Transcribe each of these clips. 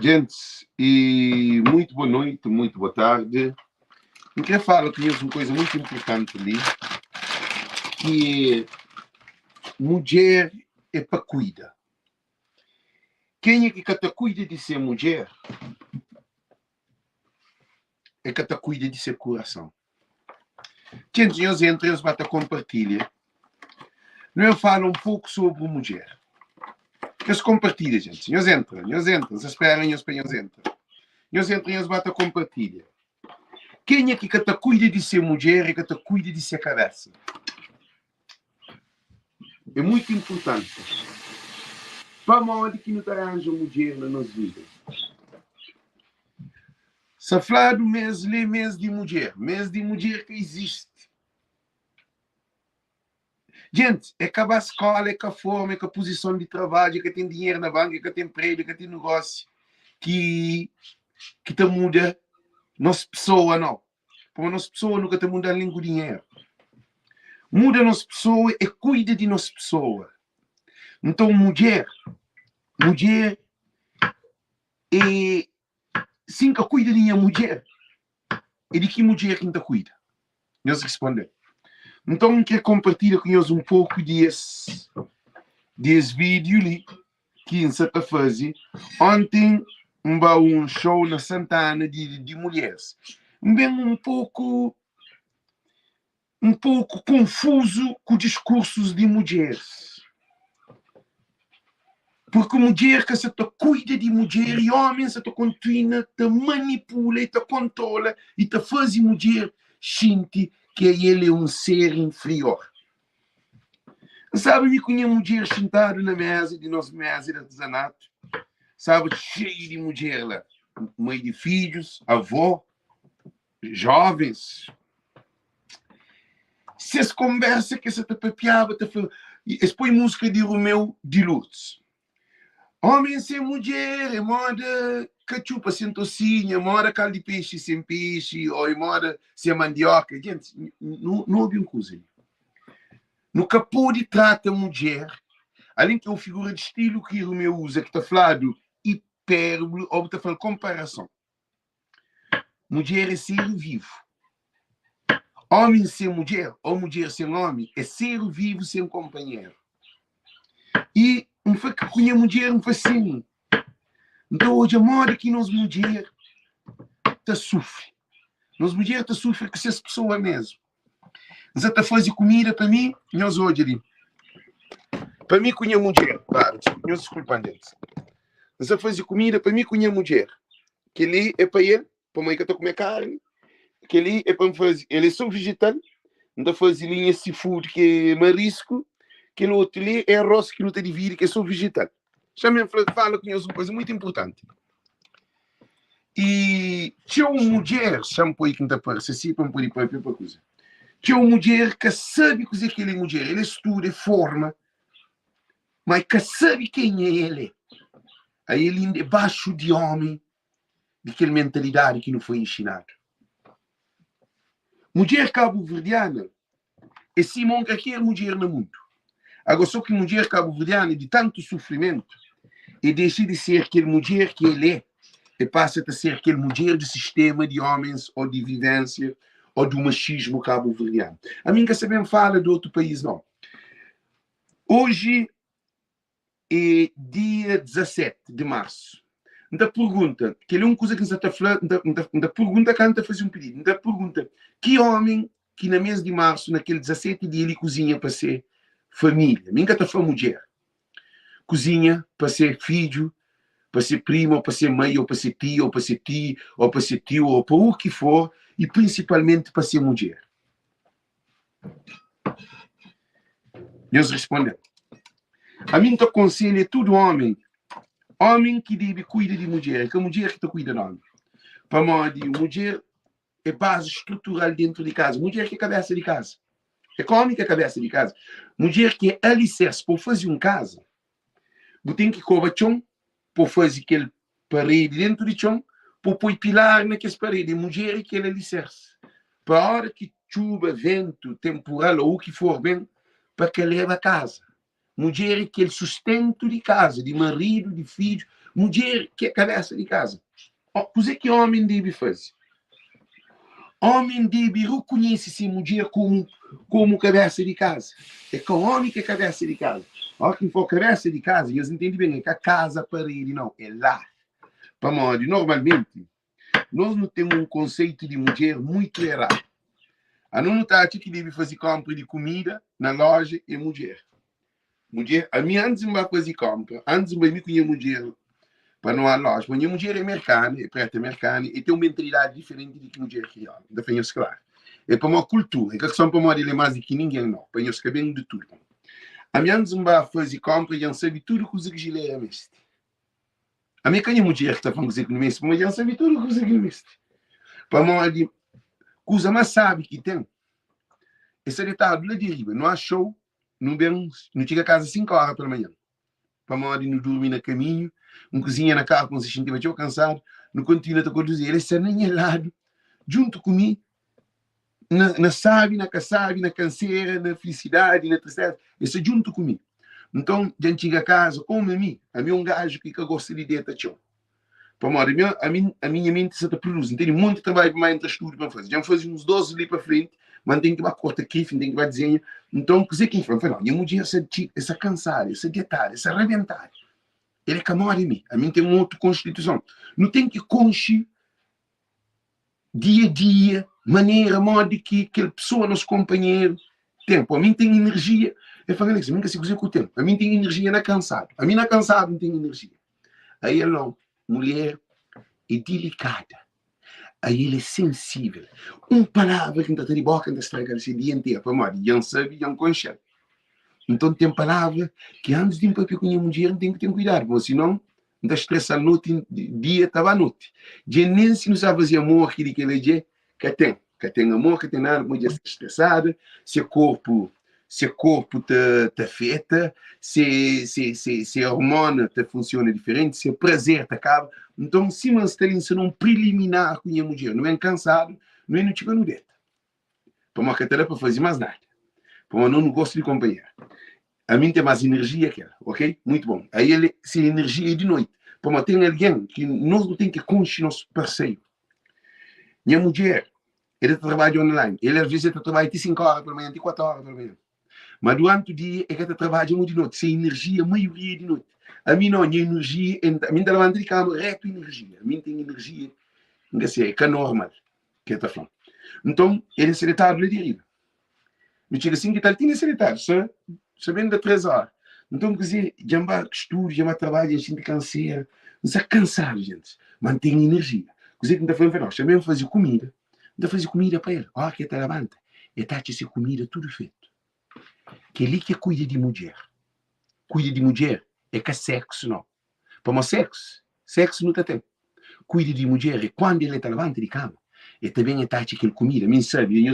Gente, e muito boa noite, muito boa tarde. Eu quero falar que temos uma coisa muito importante ali, que é mulher é para cuidar. Quem é que te cuida de ser mulher? É que te cuida de ser coração. Gente, nós entramos para compartilhar. Eu falo um pouco sobre mulher. Nós compartilha, gente. Nós entramos. Vocês esperam, nós entramos. Nós entramos para compartilhar. Quem é que te cuida de ser mulher e que te cuida de ser cabeça? É muito importante. Para modo que não arranja mulher na nossa vida. Se falar do mês de mulher que existe. Gente, é que a escola, é que a forma, é que a posição de trabalho, é que tem dinheiro na banca, é que tem emprego, é que tem negócio, que te muda nossa pessoa, não. Porque nossa pessoa nunca te muda nem com dinheiro. Muda nossa pessoa e cuida de nossa pessoa. Então, mulher é sim que cuida de minha mulher. E de que mulher que te cuida? Nós respondemos. Então, eu quero compartilhar com nós um pouco desse vídeo ali que se está fazendo. Ontem, um show na Santana de mulheres. Bem um pouco confuso com discursos de mulheres. Porque mulher que se te cuida de mulher e homem se te continua, te manipula e te controla e te faz mulher sentir que ele é um ser inferior. Sabe, me conheço mulher sentada na mesa de nossa mesa de artesanato. Sabe, cheio de mulher lá. Mãe de filhos, avó, jovens. Se as conversas que você te papiava, expõe música de Romeu de Lourdes. Homem sem mulher, é moda cachupa sem tocinha, moda caldo de peixe sem peixe, ou moda sem mandioca. Gente, não houve um coisa. No capô de trata mulher, além que é uma figura de estilo que o meu usa, que está falando hipérbole, ou está falando comparação. Mulher é ser vivo. Homem sem mulher, ou mulher sem homem, é ser vivo sem companheiro. E não foi que conha mulher, não foi assim. Então hoje a moda que nós mulher te sofre. Nós mulher te sofre que se as pessoas mesmo. Você está fazendo comida para mim, nós hoje ali. Para mim conha mulher, claro, nós desculpando eles. Você faz comida para mim conha mulher. Que ali é para ele, para mãe que está a comer carne. Que ali é para me fazer. Ele é só vegetal, não está fazendo linha seafood que é marisco. Que o outro ali é arroz que não tem de vir, que é só vegetal. Chama fala com eles uma coisa muito importante. E tinha uma mulher, chama por aí que não está para assim, para me pôr para a coisa. Tinha uma mulher que sabe coisa que ele é mulher. Ele estuda, forma, mas que sabe quem é ele. Aí ele é debaixo de homem, daquela mentalidade que não foi ensinado. Mulher cabo-verdiana é Simão que quer mulher no mundo. Agora, só que mulher cabo-verdiana, de tanto sofrimento, e deixa de ser aquele mulher que ele é, e passa a ser aquele mulher de sistema de homens, ou de vivência, ou do machismo cabo-verdiano. A mim que sabemos fala de outro país, não. Hoje é dia 17 de março. Da pergunta, que ele é uma coisa que nos está falando, da pergunta que a gente fazer um pedido, da pergunta, que homem que na mês de março, naquele 17 dia, ele cozinha para ser família? Nunca está falando mulher. Cozinha para ser filho, para ser primo, ou para ser mãe, ou para ser tia, ou para ser tio, ou para ser tio, ou para o que for, e principalmente para ser mulher. Deus respondeu. A mim te aconselho todo homem que deve cuidar de mulher, que a mulher que te cuida de homem. Para modo de mulher é base estrutural dentro de casa. Mulher que é cabeça de casa. É homem que é cabeça de casa. Mulher que é alicerce para fazer uma casa. Você tem que cobrar chão para fazer aquele parede dentro de chão, para pôr pilar naquelas paredes. Mulher é que é alicerce. Para a hora que chuva, vento, temporal ou o que for bem, para que leve a casa. Mulher é aquele sustento de casa, de marido, de filho. Mulher que é a cabeça de casa. O que é que o homem deve fazer? Homem deve reconhecer-se mulher como cabeça de casa. É que o homem que é cabeça de casa. Ó, quem for cabeça de casa, eles entendem bem, é que a casa para ele não, é lá. Para nós, normalmente, nós não temos um conceito de mulher muito errado. A não notar que deve fazer compra de comida na loja é mulher. Mulher, a minha antes de fazer compra, antes de me conhecer mulher para não há loja, porque a mulher é americana, é preta americana, e tem uma mentalidade diferente de que mulher real, da fanhos claro. É para uma cultura, é que são para uma ele é mais do que ninguém não, para nós bem de tudo. A minha antes de fazer compra, já sabe tudo que os exigiles é mestre. A minha canha mulher que está falando com os economistas, mas já sabe tudo que os economistas. Para uma de coisa mais sabe que tem. Esse detalhe lá de riba, não há show, não chega a casa 5 horas pela manhã. Para uma de não dormir no caminho, não cozinha na casa quando se sentir cansado, não continua a conduzir. Ele está nem lado, junto comigo, na sabe, na caçabe, na canseira, na felicidade, na tristeza. Ele está junto comigo. Então, já chega a casa, como a mim um gajo que gosta de dentro de para a minha mente se produz. Tem muito trabalho mais entre estudo para fazer. Já faz uns 12 ali para frente, mas tem que cortar aqui, tem que desenhar. Então, que que foi? Não, eu dia essa cansar, essa deitar, essa arrebentar. Ele é camar em mim. A mim tem uma outra constituição. Não tem que conchi dia a dia, maneira, modo que aquela pessoa, nosso companheiro, tempo. A mim tem energia. Eu falo isso, a mim que se cozinha com o tempo. A mim tem energia na cansado. A mim na cansado não tem energia. Aí ele não. Mulher é delicada. Aí ele é sensível. Uma palavra que não está de boca, não está estragando esse dia inteiro. Para morrer, não sabe, não conhece. Então tem palavra que antes de um papel com a mulher tem que ter cuidado, porque senão não está estressado a noite, dia estava a noite. Já nem se não sabe fazer amor aquilo que ele diz, que tem amor, que tem nada, mulher estressada, se corpo te afeta, se a hormona te funciona diferente, se o prazer te acaba. Então, se você está ensinando um preliminar com a mulher, não é cansado, não é no tipo no dedo. Para uma cadeira para fazer mais nada. Para uma não gosto de companhia. A mim tem mais energia que ela, ok? Muito bom. Aí ele se energia de noite. Para uma tem alguém que nós não tem que conhecer nosso parceiro. Minha mulher, ele trabalha online. Ele às vezes trabalha até 5 horas pela manhã, até 4 horas pela manhã. Mas durante o dia é que ela trabalha muito de noite. Sem energia, a maioria de noite. A mim não, a minha energia, a mim está de cama, reto energia. A mim tem energia, não sei, é que é normal. Que está falando. Então, ele é secretário de direito. Me chega assim que tal, tinha secretário, sabendo da 3 horas. Então, quer dizer, já vai estudo, já vai trabalho, a gente canseira. Não está cansado, gente. Mantém energia. Quer dizer, que não está falando, também fazer comida. Não está fazer comida para ele. Ó, que está levanta. E está a comida tudo feito. Que ele que cuida de mulher. Cuida de mulher é que é sexo, não. Para o sexo não está tempo. Cuida de mulher é quando ele está levanta de cama. E também está aquela comida. Mim sabe,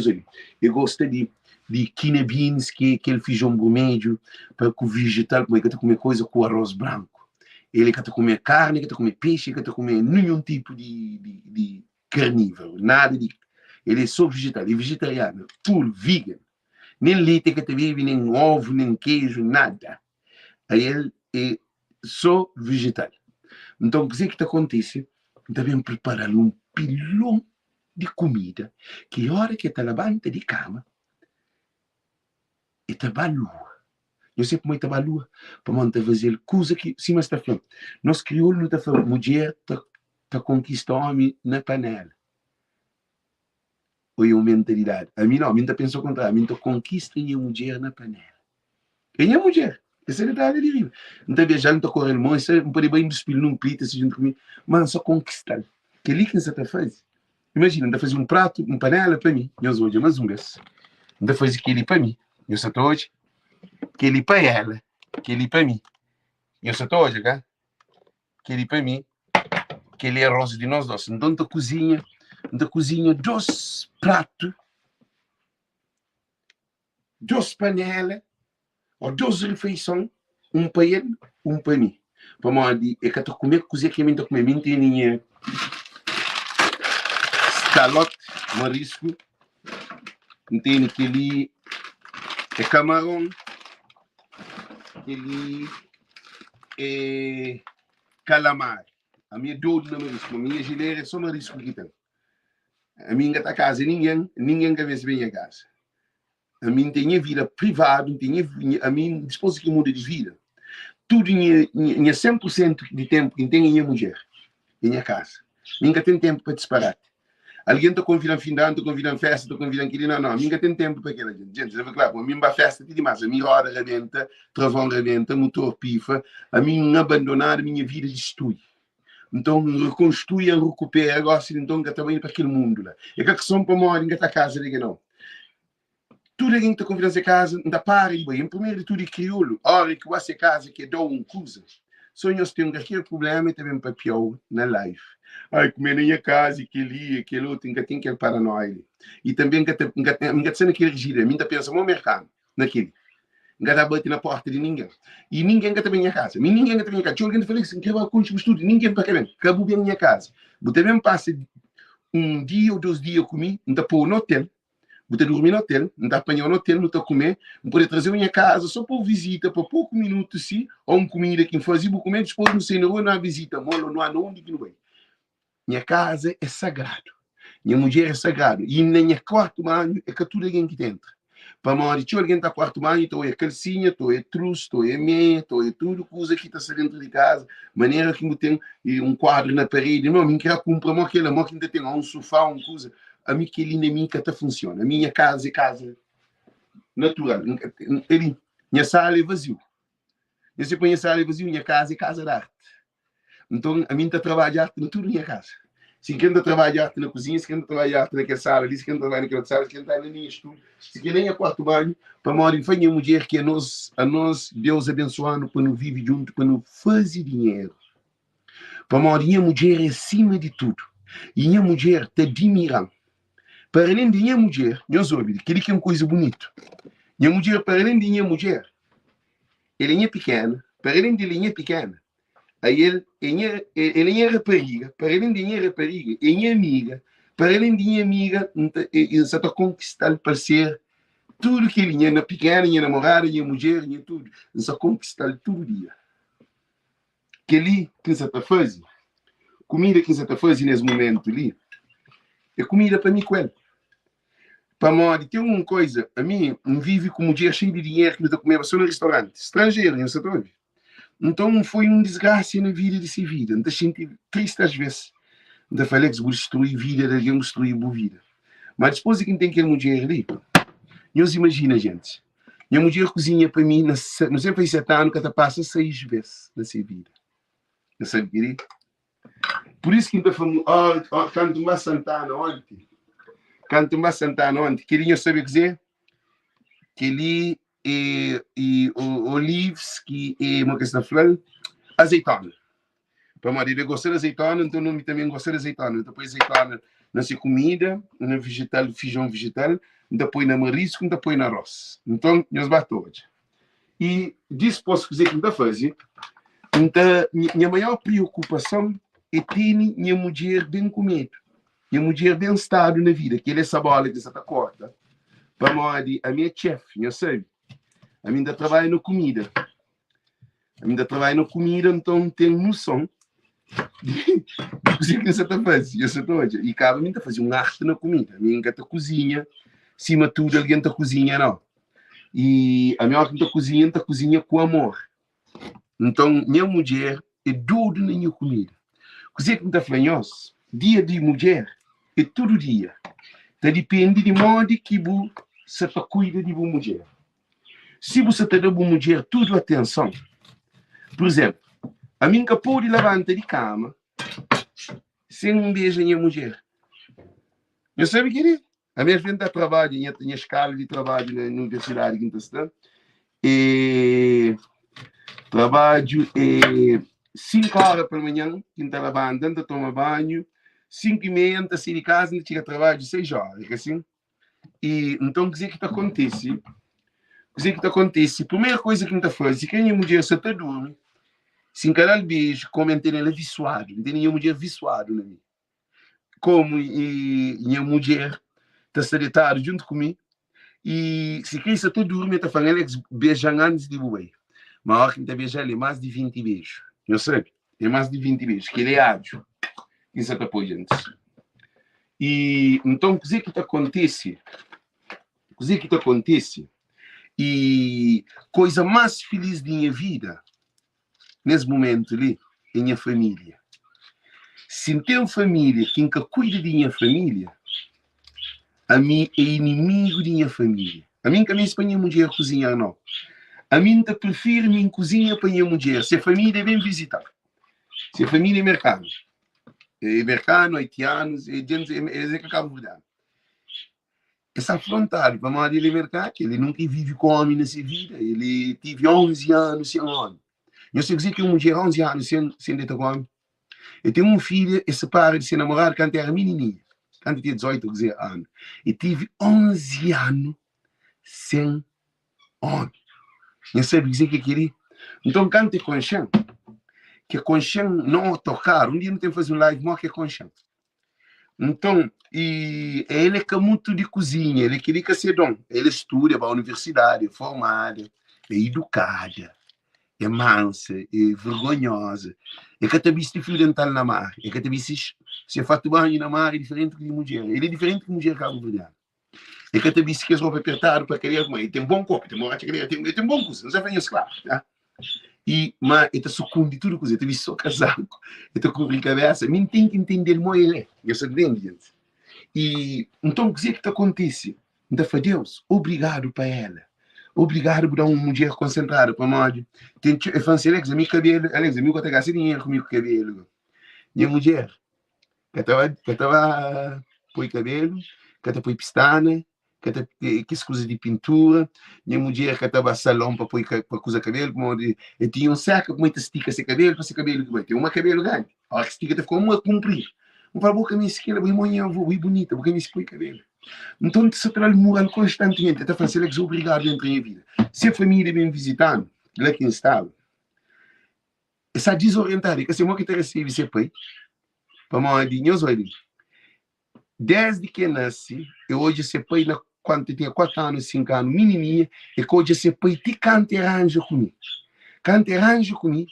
eu gosto de quinoa beans, que ele feijão vermelho, para o vegetal, como é que está comer coisa com arroz branco. Ele que está comer carne, que está comer peixe, que está comer nenhum tipo de carnívoro, nada de. Ele é só vegetal, ele é vegetariano, full vegan. Nem leite que te vive, nem ovo, nem queijo, nada. Aí ele é só vegetal. Então, o que é que acontece? Devem preparar um pilão de comida que a hora que está levanta de cama, e está a lua. Eu sei como é que está a lua, para manter fazer coisa que, sim, mas está falando. Nós crioulos não está falando, mulher está conquistando homem na panela. Ou é uma mentalidade. A mim não, a mim está pensando o contrário. A mim está conquista e a mulher na panela. Quem é a mulher? Essa é a idade de riba. Não está viajando, não está correndo mão, isso não pode bem despilhar num plito, assim, junto comigo. Mas só conquistar. Que ali que você está fazendo? Imagina, não está fazendo um prato, uma panela para mim. Eu sou mais um desses. Não está fazendo aquele para mim. Eu só estou hoje. Aquele para ela. Aquele para mim. Eu só estou hoje, cara. Aquele para mim. Aquele arroz de nós dois. Então, da cozinha 2 pratos, 2 panelas, ou 2 refeições, um para ele, um para mim. Para mim, é que eu estou a comer, cozinha que eu estou a comer, não tem ninguém. Escalote, marisco, não tem aquele, é camarão, aquele calamar. A minha dor não marisco, a minha geleira é só marisco que tem. A minha tá casa, ninguém quer ver se vem a casa. A minha tem vida privada, a minha disposto que muda de vida. Tudo em 100% de tempo que tem minha mulher, em minha casa. Ninguém tem tempo para disparar. Alguém está convidando fim de ano, está convidando festa, está convidando aquilo, não, ninguém tem tempo para aquela gente. Gente, claro, a minha vai festa de demais, a minha roda rebenta, travão rebenta, motor pifa, a minha abandonar a minha vida destrui. Então, reconstrui e recupera, gosto então que também para aquele mundo lá. É que são para morar em a casa, diga não. Tudo alguém está convidando a casa, ainda para e bem, em primeiro de tudo é crioulo, hora que você casa que dá coisa. Só nós temos aquele problema e também para pior na life. Ai, como é na minha casa, aquele outro, ainda tem aquele paranoia. E também ainda sendo aquele gira, ainda pensa, no mercado, naquele. Ainda está batendo na porta de ninguém. E ninguém está bem na casa. Ninguém está bem na casa. Tinha alguém que falou assim, que vai construir tudo. Ninguém está bem. Acabou bem na minha casa. Eu também passa dia ou 2 dias comigo, ainda pôr no hotel. Vou dormir no hotel, não está apanhando no hotel, não está a comer, não pode trazer a minha casa só para visita, por pouco minuto, sim, ou uma comida que fazia, vou comer, depois não sei, não há visita, não há onde que não vai. Minha casa é sagrado, minha mulher é sagrado, e na minha quarto banho é que tudo alguém que entra. Para morrer, tinha alguém que está quarto banho, estou a calcinha, estou a truce, estou a meia, estou a tudo, coisa que está dentro de casa, maneira que eu tenho quadro na parede, não, me quer comprar aquela, que ainda tem um sofá, uma coisa. A minha que linda minha que funciona. A minha casa é casa natural. Minha sala é vazio. Se eu ponho a sala é vazio, minha casa é casa de arte. Então, a minha está a trabalhar arte na tudo minha casa. Se quem está a trabalhar arte na cozinha, se quem está a trabalhar arte naquela sala, se quem está a trabalhar naquela sala, se quem está na minha estúdio, se quem nem a quarto banho, para morar em minha mulher que a nós, Deus abençoando, para nos viver junto, para nos fazer dinheiro. Para morar minha mulher é acima de tudo. E minha mulher está admirando. Para além de minha mulher, meus ouvidos, aquilo que é uma coisa bonita. Minha mulher, para além de minha mulher, ele é pequena, para além de ele é pequena, aí ele é rapariga, para além de minha rapariga, ele é amiga, para além de minha amiga, ele está a conquistar para ser tudo que ele é, na pequena, minha namorada, minha mulher, minha tudo, ele está a conquistar todo dia. Que ali, que você está fazendo, comida que você está fazendo nesse momento ali, é comida para mim com ele. Para morrer, tem uma coisa, a mim, vive com mulher cheia de dinheiro que me dá comer só no restaurante, estrangeiro, não sei onde. Então foi uma desgraça na vida dessa vida. Então senti triste às vezes. Então falei que vou destruir a vida de alguém, vou destruir a boa vida. Mas depois de quem tem aquela mulher ali, não se imagina, gente. Minha mulher cozinha para mim, não sei, faz 7 anos, que ela passa 6 vezes nessa vida. Não sabe o que é? Por isso que ainda falamos, canto uma Santana ontem. Canto uma Santana ontem. Queria saber dizer que ali e olives, que é uma questão de flor, azeitona. Para marido gostar de azeitona, então não também gosta de azeitona. Depois azeitona nessa comida, na vegetal, feijão vegetal, depois na marisco, depois na arroz. Então, nós batemos. E disso posso dizer que não fazer. Então, minha maior preocupação é ter minha mulher bem comido. Minha mulher bem estado na vida, que ele é essa bola que você está corta. Para morrer, a minha chefe, eu sei. A minha ainda trabalha na comida. Então tem noção de coisa que você está fazendo. E cada minha está fazendo arte na comida. A minha está cozinha, cima de tudo, alguém está cozinha, não. E a minha está cozinha com amor. Então, minha mulher é tudo na minha comida. Coisa que está falando, dia de mulher é todo dia. Então, depende de modo que você cuida de uma mulher. Se você está dando uma mulher tudo atenção, por exemplo, a minha pode levantar de cama sem um beijo em minha mulher. Eu sei que é. A minha frente está trabalho, tinha escala de trabalho na universidade que está. E trabalho 5 horas pela manhã, que está levantando, toma banho, 5h30, está sair de casa, e chega a trabalho 6 horas, assim. E então, o que acontece? A primeira coisa que está fazendo, se a minha mulher se está dormindo, se encarar o beijo, como ela visuado, minha mulher visuado, né? Como minha mulher está deitada junto comigo, e se quem está dormindo, está falando, ela beija antes de boi. Maior que beijar ele é mais de 20 beijos. Eu sei, é mais de 20 beijos, que ele é ágil. Isso é para gente. E então, o que acontece? O que acontece? E coisa mais feliz da minha vida, nesse momento ali, é minha família. Se tem família, quem que cuida de minha família, a mim é inimigo de minha família. A mim que a minha espanha mulher cozinhar, não. A mim te prefiro minha cozinha para minha mulher. Se a família vem visitar. Se a família é mercado. É mercado, haitianos, é gente, é que acaba mudando. Essa afrontar, para mal ele mercado, ele nunca vive com homem nessa vida. Ele teve 11 anos sem homem. Eu sei que uma mulher 11 anos sem ter com homem. Eu tenho um filho, e se para de se namorar quando era menininha. Quando tinha 18 anos. E tive 11 anos sem homem. Eu sei dizer que eu queria. Então, quando é consciente, que é consciente não tocar, um dia não tem que fazer um live, mas que é consciente. Então, e ele é muito de cozinha, ele queria que ser dom. Ele estuda para a universidade, é formada, é educada, é mansa, é vergonhosa. É que até visto fio dental na mar, é que até visto se faz banho na mar, é diferente de mulher. Ele é diferente de mulher cabo-verdiana. É que até visto que as roupas apertadas para querer comer. Ele tem bom corpo, tem tem bom coisa, não sabe isso, claro. Tá? E, mas ele está sucumbindo tudo coisa, ele visto só casaco, ele está cobrindo a cabeça. Mim tem que entender como ele é. Eu sei bem, gente. E então, o que acontece? Então, foi Deus, obrigado para ela. Obrigado por uma mulher concentrada para nós. Eu falei assim, Alex, meu cabelo, Alex, meu que gastar dinheiro com meu cabelo. Minha mulher, que estava põe cabelo, que estava põe pistana, que coisa de pintura. Minha mulher que estava salão para pôr para coisa cabelo, eu tinha um saco com muita estica esse cabelo, para esse cabelo que vai ter uma cabelo grande. A estica ficou uma cumprir. Um para a boca minha esquerda, bem manhã, bem bonita, porque me expõe cabelo. Então, se trabalha moral constantemente, até fazer Alex, obrigado dentro da minha vida. Se a família vem visitando, ele é quem estava. Essa desorientada, que se eu que te recebe esse pai, para uma dinheiro, desde que nasci, eu hoje esse pai, quando eu tinha 4 anos, 5 anos, menininha, e que hoje esse pai te canta arranjo comigo. Canta arranjo comigo.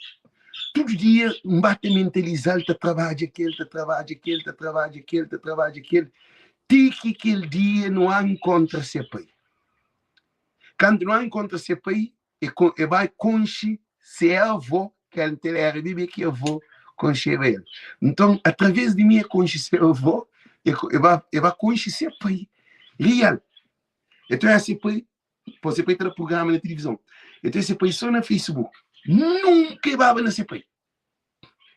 Todo dia, um bate mentalizar, ele trabalha aquele, trabalha aquele, trabalha aquele, trabalha aquele. Tique aquele dia não há encontra seu pai. Quando não há encontra seu pai, ele vai conhecer seu avô, que ele era bebê que eu vou conhecer ele. Então, através de mim, conhecer seu avô, ele vai conhecer seu pai. Real. Então, esse pai, você pode ter programa na televisão. Então, esse pai só no Facebook. Nunca vai ver esse pai.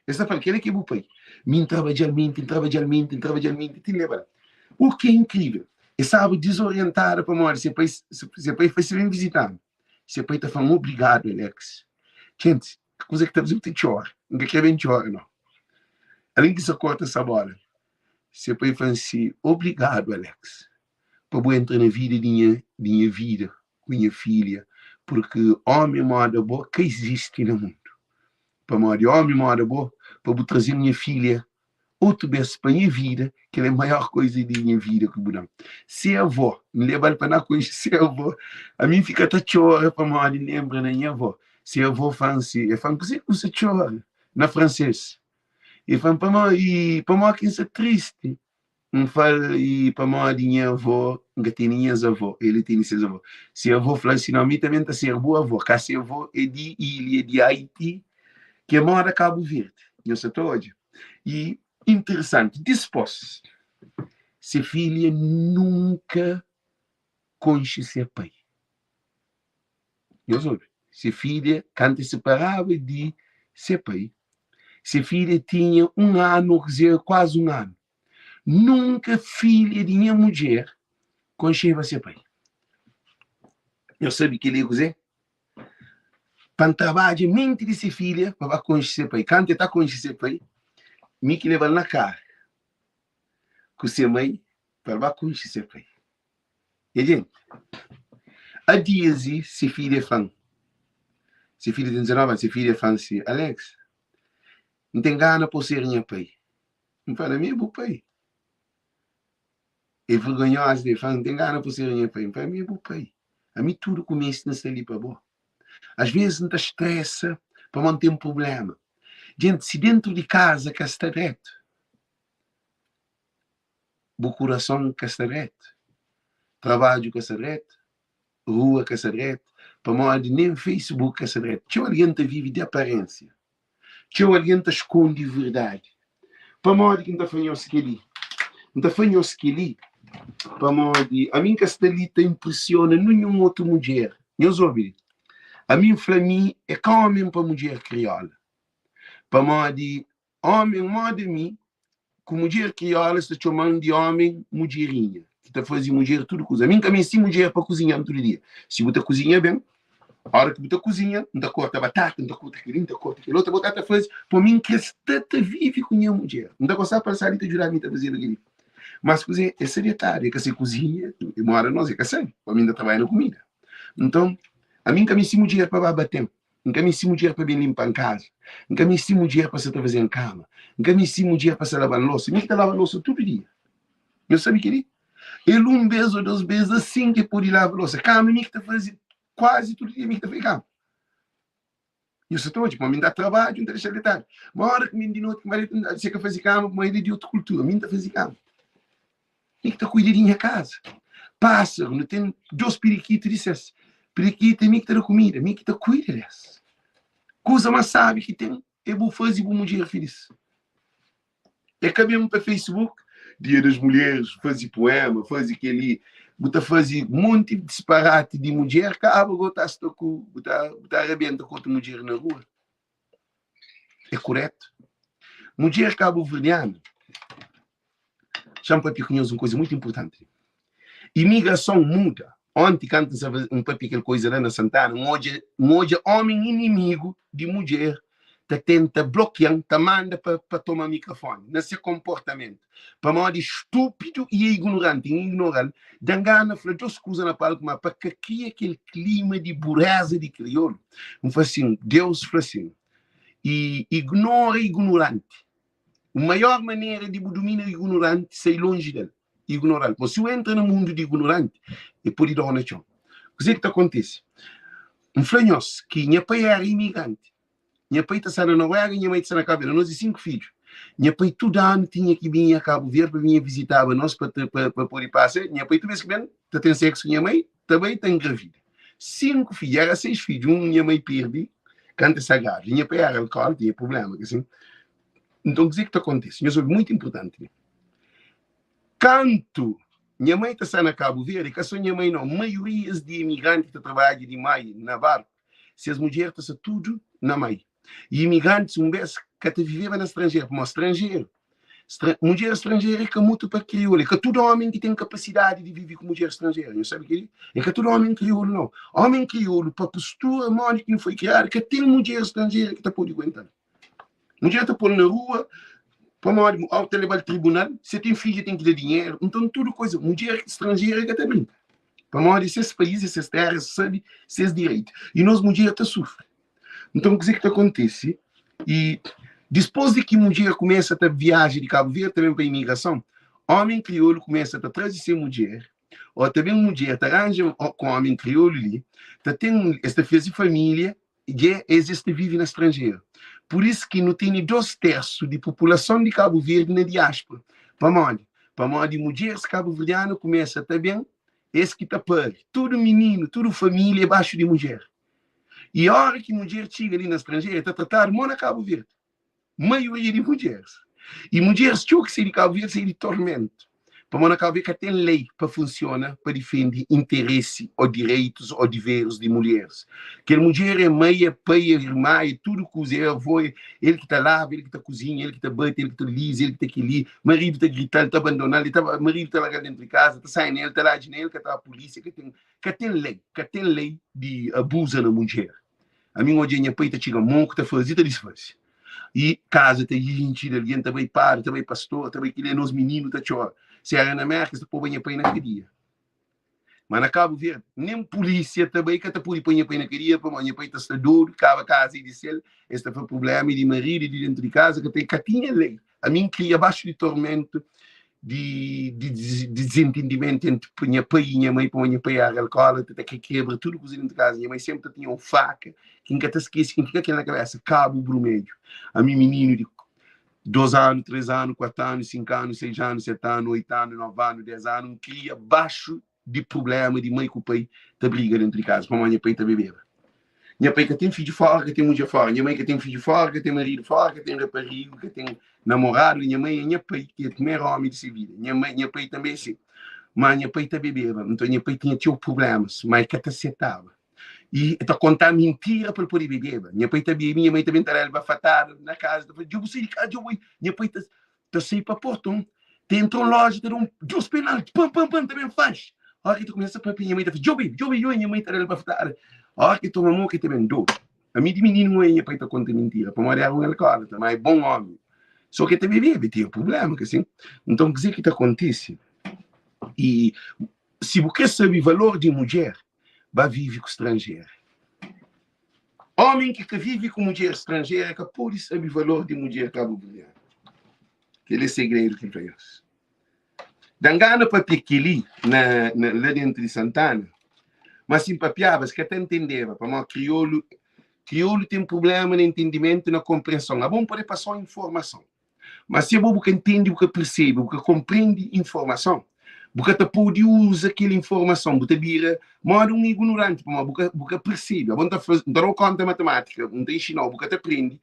Essa fala, que ele é o pai. Mim trabalhalmente, te leva. O que é incrível, é sabe desorientar para morrer. Se o pai foi bem visitado. Se o pai está falando, obrigado, Alex. Gente, que coisa que está fazendo, te chora. Não quer bem chora, não. Além que você corta essa bola. Se o pai fala assim, obrigado, Alex, para eu entrar na vida de minha vida, com minha filha, porque homem moda boa que existe no mundo. Para morrer, homem moda boa, para eu trazer minha filha outro berço para a minha vida, que é a maior coisa da minha vida que eu se a avó me levar para na coisa, se a avó, a mim fica até chora para mal lembra da minha avó. Se a avó fala assim, eu falo, que você chora? Na francês. E falo, para mal que isso é triste. Não fala, e para mal a minha avó, que tem minhas avó, ele tem seus avó. Se a avó fala assim, não, a mim também está ser boa avó, que a avó é de ilha, de Haiti, que mora Cabo Verde. Eu sei hoje. E interessante, disposto. Se filha nunca conhece seu pai. Eu soube. Se filha, quando se separava de seu pai, se filha tinha 1 ano, quer dizer, quase 1 ano. Nunca filha de minha mulher conheceva seu pai. Eu sabia que ele ia dizer. Para trabalhar, mente de sua filha, para conhecer seu pai. Quando está conhecendo seu pai, me que leva na cara. Com sua mãe, para conhecer seu pai. E, gente, a Dias, se filha é fã. Se filha tem 19 anos, se filha é fã assim, Alex, não tem gana por ser minha pai. Não fala, meu pai. É vergonhoso de fã, não tem gana por ser minha pai. Não fala, meu pai. A mim tudo começa nessa ali para boa. Às vezes não te estressa para manter um problema. Gente, se dentro de casa que está reto, o coração que está reto, trabalho que está reto, rua que está reto, para modo nem Facebook que está reto. Tinha alguém que vive de aparência. Tinha alguém que esconde verdade. Para modo que não está fazendo aquilo. Não está fazendo aquilo. Para modo a mim que está ali te impressiona nenhuma outra mulher. Eu ouvi. A minha família é como para mulher crioula. Para modo homem, modo mim, com mulher crioula, está chamando de homem mulherinha. Que está fazendo mulher tudo coisa. A mim também sim mulher para cozinhar todo dia. Se você cozinha bem, a hora que você cozinha, não corta batata, não corta aquilo, não corta aquilo, outra batata faz. Para mim, que está vive com a mulher. Não gostar para sair e jurar a mim a fazer aquilo. Mas cozinha é seriedade, é que você cozinha, e uma hora nós é que assim. Para mim, ainda trabalha na comida. Então, a mim também sim mulher para bater. Nunca me sim mulher para bem limpar em casa. Nunca me sim mulher para se fazer em cama. Nunca me sim mulher para se lavar louça. Me que lava louça todo dia. Eu sabe que ele? Ele um beijo ou 2 vezes assim que pode lavar louça. Cama, me que está fazendo quase todo dia, me que está fazendo cama. Eu só estou, tipo, a mim dá trabalho, não deixa de tarde. Uma hora que me de noite, que você quer fazer cama, mas ele é de outra cultura. Me está fazendo cama. Me que está cuidando da casa. Pássaro, não tem 2 periquitos, disse periquito, me que está comida, me que está cuidando dessa. Coisa mais sabe que tem, é vou fazer para mulher feliz. É que mesmo para Facebook, Dia das Mulheres, fazer poema, fazer aquele, botar fazer um monte de disparate de mulher, acaba botar arrebenta com outra mulher na rua. É correto. Mulher cabo-verdiana, chama para conhecer uma coisa muito importante. Imigração muda. Ontem, quando um papi aquela coisa lá na Santana, hoje homem inimigo de mulher, tenta bloquear, manda para tomar microfone, nesse comportamento. Para modo estúpido e ignorante, dá gana de 2 coisas na palma, para que cria aquele clima de burreza de crioulo. Assim, Deus fala assim, e ignora ignorante. A maior maneira de dominar ignorante é sair longe dele. Ignorante. Mas se eu entro no mundo de ignorante, é por ir dar uma chão. O que acontece? Um flanhos que minha pai era imigrante. Minha pai está na Noruega, minha mãe está na Cabo Verde. Nós temos 5 filhos. Minha pai todo ano tinha que vir a Cabo Verde para vir visitar nós para poder passar. Minha pai toda vez que vem, tem sexo com minha mãe, também está engravida. 5 filhos, era 6 filhos. Minha mãe perde, canta sagrado. Minha pai era alcoólico, tinha problema. Assim. Então, o que acontece? Isso é muito importante. Canto, minha mãe está na Cabo Verde, que só minha mãe não, maioria de imigrantes que trabalham de mãe na barco, se as mulheres estão tudo na mãe. E imigrantes, vez que viveram no estrangeiro, como estrangeiro, mulher estrangeira é que muito para crioulo, é que todo homem que tem capacidade de viver com mulher estrangeira, não sabe o que é? É que todo homem crioulo não. Homem crioulo, para postura, modo que não foi criado, que tem mulher estrangeira que está pode aguentar. Mulher está por na rua, para uma hora, ao te levar ao tribunal, se tem filho, tem que dar dinheiro. Então, tudo coisa. Mulher estrangeira que também. Para uma hora, esses países, essas terras, sabe, esses direitos. E nós, mulheres, até sofrem. Então, o que acontece? E depois de que mulher começa a viagem de Cabo Verde, também para a imigração, homem crioulo começa a trazer mulher, ou também mulher arranja com homem crioulo ali, tem esta fez família, e existe vive no estrangeiro. Por isso que não tem 2/3 da população de Cabo Verde na diáspora. Para onde mulheres cabo-verdianas começam também, esse que está perto. Todo menino, toda família abaixo de mulher. E a hora que mulher chega ali na estrangeira, está tratado na Cabo Verde. Maioria de mulheres. E mulheres que saem de Cabo Verde, saem de tormento. Para na Cabo Verde tem lei para funcionar, para defender interesses ou direitos ou deveres de mulheres. Que a mulher é mãe, é pai, é irmã, é tudo que é avô, ele que está lá, ele que está cozinha, ele que está bate, ele que está lisa, ele que está aqui, marido está gritando, está abandonado, marido está lá dentro de casa, está saindo, ele está lá de nele, que está a polícia, que tem lei de abuso na mulher. A minha hoje minha pai está chegando, monco está fazendo, está desfazendo. E casa está gente, alguém também para, também pastor, também que nos meninos está chorando. Se era na América, você pode pôr naquele dia. Mas na Cabo Verde, nem polícia também que está pôr naquele dia, para a minha pai está duro, cava casa e disse ele, este foi o problema de marido de dentro de casa, que tinha lei. A mim cria abaixo de tormento, de desentendimento entre minha pai e minha mãe, para minha pai era alcoólatra, até que quebra tudo cozinha de casa. Minha mãe sempre tinha uma faca, que nunca te esquece, que fica aqui na cabeça, cabo vermelho. A mim, menino de 2 anos, 3 anos, 4 anos, 5 anos, 6 anos, 7 anos, 8 anos, 9 anos, 10 anos, cria baixo de problema de mãe com o pai, da briga dentro de casa, para minha pai tá bebendo. Minha pai que tem filho fora, que tem mulher fora. Minha mãe que tem filho fora, que tem marido fora, que tem raparigo, que tem namorado. Minha mãe é minha pai, que é o primeiro homem de sua vida. Minha pai também é assim. Mas minha pai também bebia. Então minha pai tinha problemas, mas que te aceitava. E então contar mentira para poder beber. Minha pai também, minha mãe também estava afatada na casa. Eu vou sair de casa, minha pai está sair para Porto. Entrou na loja, tem dois penaltis, pam, também faz. A hora que tu começa a papinha, minha mãe está falando, minha mãe está afatada. A hora que tu mamou, que também dou. A mim de menino não é minha pai está contando mentira. Para morrer um alcoólatra, mas é bom homem. Só que também bebe, tem problema, que assim. Então, o que acontece? E se você sabe o valor de mulher, vai viver com estrangeira. Homem que vive com mulher estrangeira, que pode saber o valor de mulher cabo-verdiana. Aquele é o segredo que faz. Dangana para Pequili, lá dentro de Santana, mas sim papiavas que até entendeva, para nós crioulo tem problema no entendimento e na compreensão. É bom poder passar informação. Mas se é bom que entende, que percebe, que compreende informação, porque tu pode usar aquela informação, você vira modo um ignorante, porque percebe, você não conta matemática, não tem chinês, você aprende,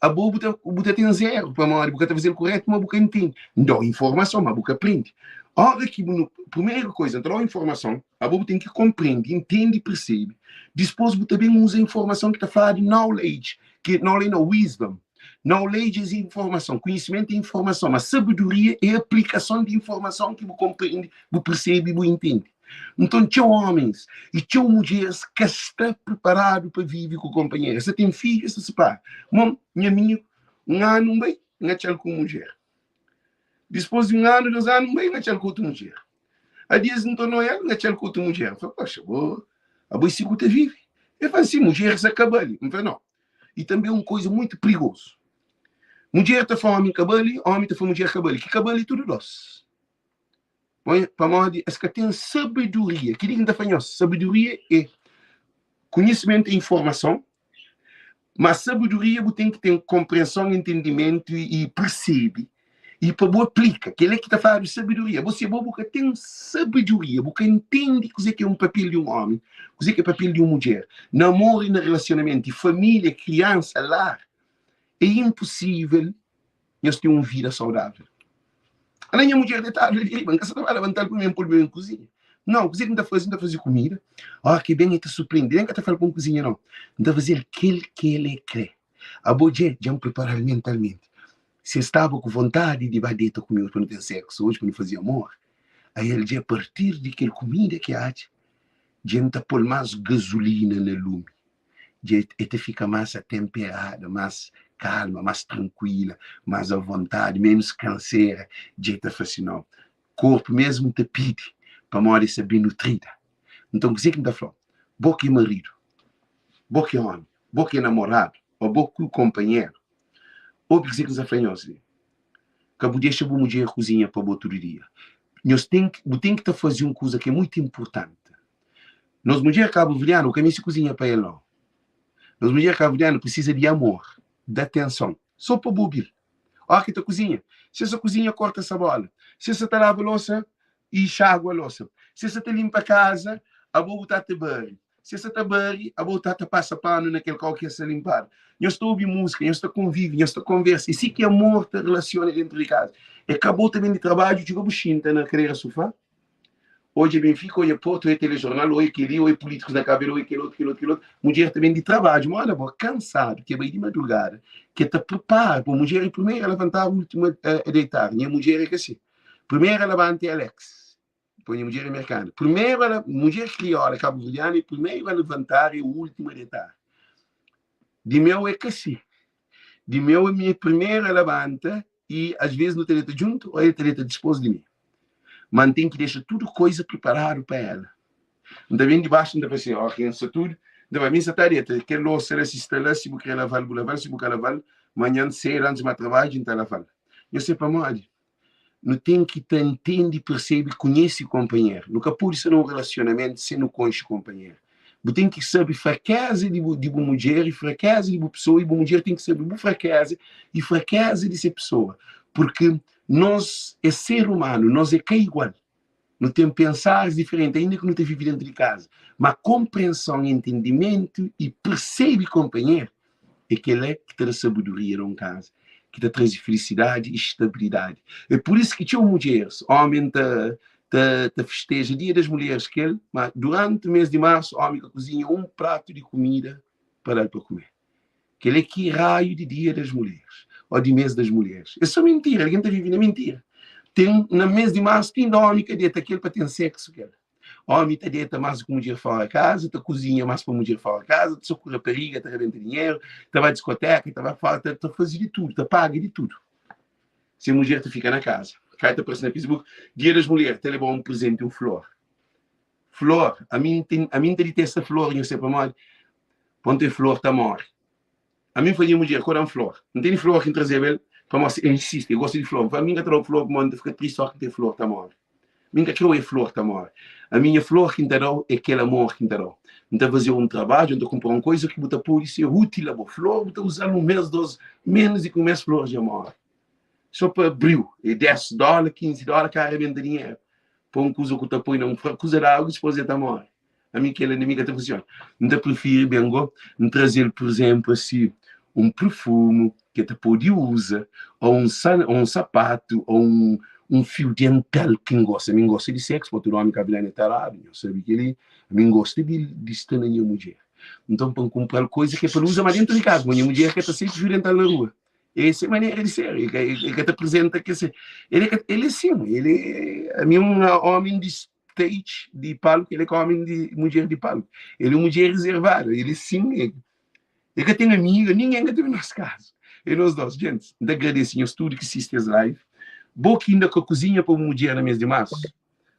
a boa você tem zero, porque você fazer o correto, mas você entende. Não informação, mas você aprende. Ora que, primeira coisa, então a informação, a boa tem que compreender, entende e percebe. Depois você também usa a informação que está falando de knowledge, que knowledge não wisdom. Knowledge é informação, conhecimento é informação, mas sabedoria é a aplicação de informação que você compreende, você percebe e você entende. Então, tinha homens e tinha mulheres que estão preparados para viver com o companheiro. Você tem filho, você se separa. Minha menina, um ano, bem, não tinha com mulher. Depois de 1 ano, 2 anos, bem, não tinha com outra mulher. Há dias, então, não tinha com outra mulher. Eu falei, poxa, a boa segunda vive. Eu falei assim, mulher, você acaba ali. Eu falei, não. E também é uma coisa muito perigosa. Mulher está falando em cabelo, homem está falando mulher cabelo. Que cabelo é tudo doce. Para nós, é que tem sabedoria. Que diga que sabedoria é conhecimento e informação, mas sabedoria você tem que ter compreensão, entendimento e percebe. E para você aplica. Que ele é que está falando de sabedoria. Você tem sabedoria, você entende o que é um papel de um homem, o que é o papel de uma mulher. Namoro e no relacionamento, de família, criança, lar. É impossível nós ter uma vida saudável. A minha mulher de tarde, você vai levantar com o meu em cozinha. Não, cozinha não está fazendo comida. Que bem, está surpreendendo. Nem que está falando com cozinha, não. Não está fazendo aquilo que ele quer. A boa já me preparar mentalmente. Se estava com vontade de bater comigo para não ter sexo hoje, para não fazer amor, aí ele já, a partir daquela comida que há, já está pôr mais gasolina no lume. Já fica mais atemperada, mais calma, mais tranquila, mais à vontade, menos canseira, já está fascinante. O corpo mesmo te pede para morrer ser bem nutrida. Então, o que está falando? Boca é marido, boca é homem, boca é namorado, ou boca é companheiro. Ou o que está falando assim? Que você deixa a mulher cozinha para o outro dia. Nós temos que fazer uma coisa que é muito importante. Nós, mulheres cabo-verdianas, que não se cozinha para ela. Nós, mulheres cabo-verdianas, precisam de amor, de atenção. Só para bobil. Olha que tu cozinha. Se essa cozinha, corta essa bola. Se você lava a louça, enxágua a louça. Se você limpa a casa, a boa botar-te banho. Se você está bem, a boa botar-te passa pano naquele qual que é se limpar. Nós estamos a ouvir música, nós estamos a conviver, nós estamos a conversa. E se que amor te relaciona dentro de casa. Acabou também de trabalho, chegou buchinta na carreira sofá. Hoje é Benfica, hoje é Porto, hoje é telejornal, hoje é aquele, hoje é políticos na cabelo, hoje é aquele outro. Mulher também de trabalho, mas olha, cansado, que é bem de madrugada, que te prepara. A mulher é a primeira a levantar, a última a deitar. Minha mulher é que assim. Primeiro a levantar é Alex. Depois a mulher americana. Primeiro a mulher crioula, cabo-verdiana, e primeiro a levantar e o último a deitar. De meu é que assim. De meu é minha primeira levanta e às vezes não te junto ou ele te dispôs de mim. Mantém que deixa tudo coisa preparada para ela. Não vem debaixo, não vai assim, isso tudo. Não vai vir tarefa, que louça ela se instala, se você lavar, se você lavar, amanhã cedo antes de trabalho, então lavar. Eu sei para onde. não tem que entender, perceber, conhece o companheiro. Nunca pode ser um relacionamento sem o cônjuge companheiro. Você tem que saber fraqueza de uma mulher e fraqueza de uma pessoa, e uma mulher tem que saber a fraqueza e fraqueza dessa pessoa. Porque nós é ser humano, nós é que é igual. Não tem pensar diferente, ainda que não tenha vivido dentro de casa. Mas compreensão, entendimento e percebe companheiro é que ele é que traz sabedoria num caso, que te traz felicidade e estabilidade. É por isso que tinha mulheres, homem te festeja Dia das Mulheres, que ele, mas durante o mês de março, o homem que cozinha um prato de comida para ele para comer. Que ele é que raio de Dia das Mulheres, ou de mês das mulheres. É só mentira, alguém está vivendo a mentira. Tem, no mês de março, tem homem que dieta aquele para ter sexo, que ele. Homem está dieta mais do que mulher fora de casa, está cozinha mais para mulher fora de casa, está socorre a periga, está rebenta dinheiro, está vai à discoteca, está fazendo de tudo, está paga de tudo. Se a mulher fica na casa, cai está aparecendo no Facebook, Dia das Mulheres, te leva um presente, flor. Flor, a mim tem essa flor, eu sei para mais, ponte flor, está morre. A mim foi de mulher, quando é flor, não tem flor que trazer ele, para mim, eu insisto, eu gosto de flor, para mim, que trouxe flor, para mim, fica triste só que tem flor, está morre. Minha que é flor, está morre. A minha flor que enterou é aquele amor que enterou. Então, fazer um trabalho, então, comprar uma coisa que você pode ser útil, a flor, você usar um mês, dois, menos e com mais flores de amor. Só para brilho, e $10, $15, cara, vende dinheiro. Põe um coisa que você põe, não coisa de água, depois é amor. A mim, que é inimiga da funciona. Então, prefiro, bem, trazer, por exemplo, assim, um perfume que você pode usar, ou um sapato, ou um fio dental que gosta. A mim gosta de sexo, porque o homem cabelo é tarado. Eu sei que ele, a mim gosta de estar na minha mulher. Então, para comprar coisa que é para usar mais dentro de casa. Minha mulher que está sempre fio dental na rua. Essa é a maneira de ser. Ele que te apresenta que ele é sim. Ele é um homem de stage, de palco. Ele é um homem de mulher de palco. Ele é uma mulher reservada. Ele sim. Ele que tem amiga. Ninguém que tem no nosso caso. E nós dois, gente, de agradecer ao estúdio que assiste as live. Boa que ainda cozinha para uma mulher no mês de março,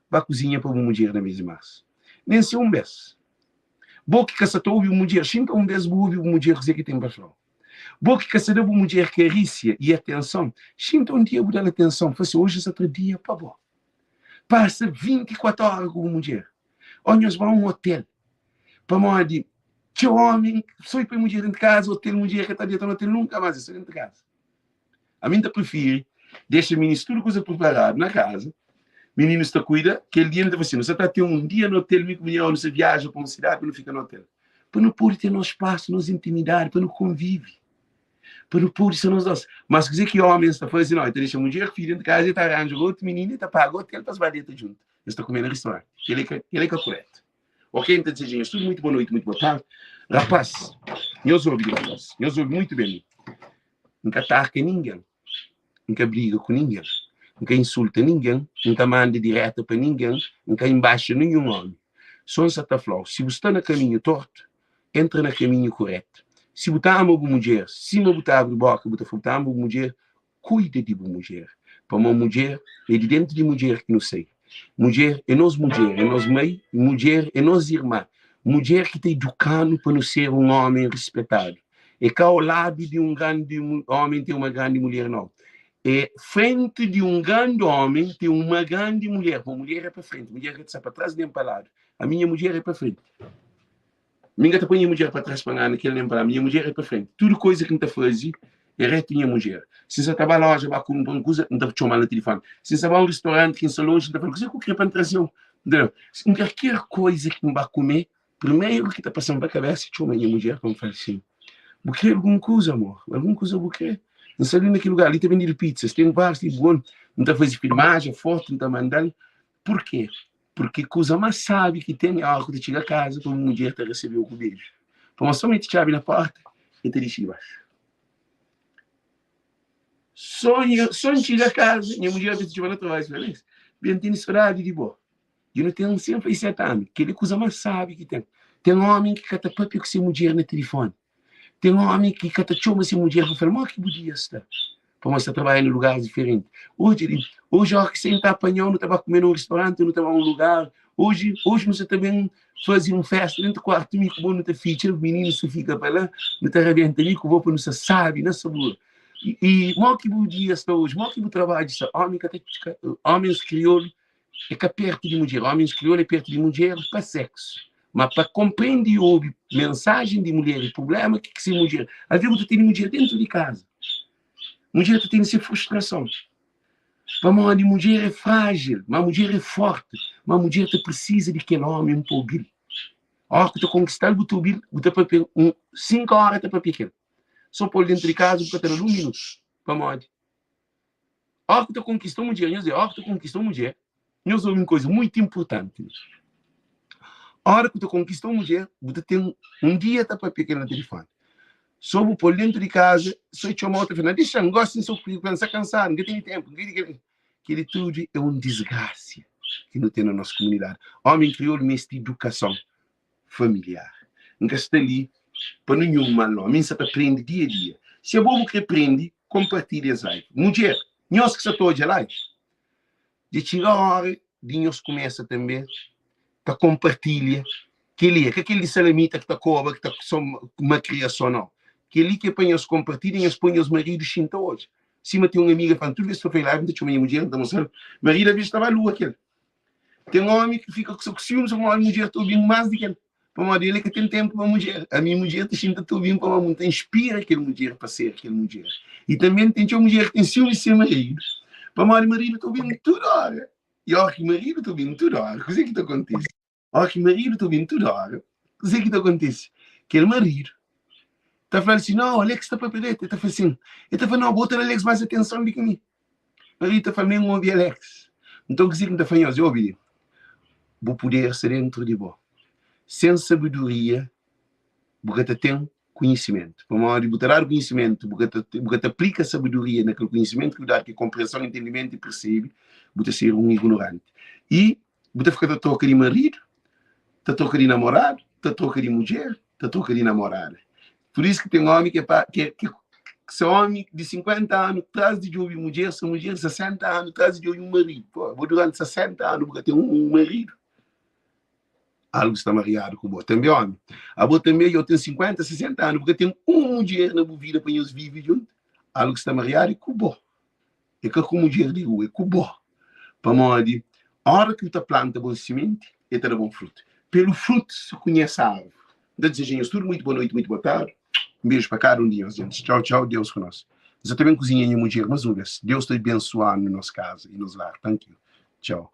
vai cozinhar para uma mulher no mês de março. Nem se um mês. Boa que você ouve uma mulher, sinta um mês, ouve uma mulher dizer que tem paixão. Boa que você deve uma mulher carícia e atenção, sinta um dia dar atenção, faz hoje esse outro dia, pá, bom. Passa 24 horas com uma mulher. Olha, vão a um hotel. Para modo de, que homem, só ir para uma mulher dentro de casa, hotel, mulher que está dentro do hotel, nunca mais, isso dentro de casa. A mim, prefiro. Deixa o menino tudo coisa preparada na casa. O menino está cuida, que ele dia não está assim. Você está tendo um dia no hotel, ou você viaja para uma cidade, para não ficar no hotel. Para não pôr ter nosso espaço, nossa intimidade, para não convive. Para não pôr ser nós dois. Mas dizer que o homem está fazendo, não, então deixa a mulher, filho dentro de casa, ele está arranjando outro menino, ele está pagando o hotel, para as baletas junto. Ele está comendo no restaurante. Ele é correto. Ok, então, gente, tudo muito boa noite, muito boa tarde. Rapaz, eu ouvi, rapaz. Eu ouvi muito bem. Nunca ataca ninguém. Nunca briga com ninguém, nunca insulta ninguém, nunca manda direta para ninguém, nunca embaixa nenhum homem. Só essa tá flor. Se você está no caminho torto, entra no caminho correto. Se você ama uma mulher, se você abre a boca, você ama uma mulher, cuide de uma mulher. Para uma mulher, é de dentro de mulher que não sei. Mulher é nós mulher, é nós mãe, mulher é nós irmã. Mulher que está educando para não ser um homem respeitado. É que ao lado de um grande homem tem uma grande mulher, não. É frente de um grande homem tem uma grande mulher. Uma mulher é para frente, a mulher que está para trás nem para lado. A minha mulher é para frente. Minha te põe a mulher para trás para lá, naquele nem para lá. A minha mulher é para frente. Tudo coisa que não está fazendo é reto minha mulher. Se você está na loja, vai com uma coisa, não está chamando no telefone. Se você vai a um restaurante que está longe, não está falando, você quer penetração. Se qualquer coisa que não vai comer, primeiro que está passando para a cabeça, chama a minha mulher, como fala assim. Porque alguma coisa, amor. Alguma coisa, porque não sei naquele lugar, ali está vendendo pizzas, tem vários, tem bom, não está fazendo filmagem, foto, não está mandando. Por quê? Porque coisa mais sabe que tem algo de chegar a casa para uma mulher te receber o beijo. Para uma somente chave na porta e te deixa embaixo. Sonho chegar a casa, minha mulher vai te chamar na trabalho, beleza? Bem, tem saudade de boa. Eu não tenho 107 anos, que ele coisa mais sabe que tem. Tem um homem que cata papo com sua mulher no telefone. Tem um homem que cata chama sua mulher e fala, mas que podia estar? Para mostrar trabalhar em lugares diferentes. Hoje, ó, que você está apanhando, não estava comendo num restaurante, não estava em um lugar. Hoje você também fazia uma festa dentro do quarto, me como não está ficha, o menino se fica para lá, não está arrebentando, que o vou para não se sabe, não sabe. E mal que o dia está hoje, mal que o trabalho, homens crioulos é que é perto de mulher, homens crioulos é perto de mulher para sexo. Mas para compreender a mensagem de mulher e problema que se mulher. Às vezes você tem mulher dentro de casa. Mulher tem essa frustração. Mas a mulher é frágil, mas a mulher é forte, mas a mulher precisa de aquele homem um pouco. A que tu conquistar o teu bil, você para 5 horas para pequeno. Só por dentro de casa, para ter 1 minuto. Para morrer. A que tu conquistou mulher, a que tu conquistou mulher, nós ouvimos uma coisa muito importante. A hora que tu conquistou mulher, você tem um dia para pequeno no telefone. Só por dentro de casa, só chamar outra vez. Deixa, não gosto de só pensar cansado, não tem tempo. Aquele tudo é uma desgraça que não tem na nossa comunidade. Homem criou esta educação familiar. Não está ali para nenhum mal, não. A mim se aprende dia a dia. Se é bom que aprende, compartilha as lives. Mulher, nós que se todos a live. De tirar a hora, de nós começa também para compartilhar. Que aquele salamita que está cobra, que está só uma criação, não. Que ali que põe os compartilhem, os põe os maridos xinta hoje. Cima tem uma amiga, quando tu vês que eu fui lá, me deixou minha mulher, não está marido a vez estava a lua aquele. Tem um homem que fica com ciúmes, uma mulher estou ouvindo mais do que ele. Para uma dele que tem tempo para a mulher. A minha mulher te xinta estou ouvindo para uma mulher, inspira aquela mulher para ser aquela mulher. E também tem uma mulher que tem ciúmes de ser marido. Para uma marido estou ouvindo toda hora. E ó, que marido estou ouvindo toda hora. O que é que acontece? Ó, que marido estou ouvindo toda hora. O que é que acontece? Aquele marido está falando assim, não, Alex está para perder. Ele está falando assim, ele está falando, não, bota Alex mais atenção do que mim. O marido está falando, nem ouve Alex. Então, o que está falando? Eu ouvi. Vou poder ser dentro de vós. Sem sabedoria, você tem conhecimento. Para uma hora de botar conhecimento, você aplica a sabedoria naquele conhecimento que dá, que compreensão, entendimento e percebe, você ser um ignorante. E você fica a troca de marido, a troca de namorado, a troca de mulher, a troca de namorada. Por isso que tem homem que se homem de 50 anos traz de ouvir mulher, se mulher de 60 anos traz de ouvir um marido. Pô, vou durante 60 anos porque tem um marido. Algo está mariado com o boa. Também, homem. A boa também, eu tenho 50, 60 anos porque tem uma mulher na minha vida para eles viver junto. Algo está mariado com o boa. É que com mulher de rua, é com o boa. Para morrer, a hora que você planta bom semente, é ter bom fruto. Pelo fruto se conhece a árvore. Então, desejamos tudo muito boa noite, muito boa tarde. Um beijo para cada um de nós, gente. Tchau, tchau. Deus conosco. Nós também cozinhamos mulher, mas Deus está abençoando na nossa casa e nos lar. Thank you. Tchau.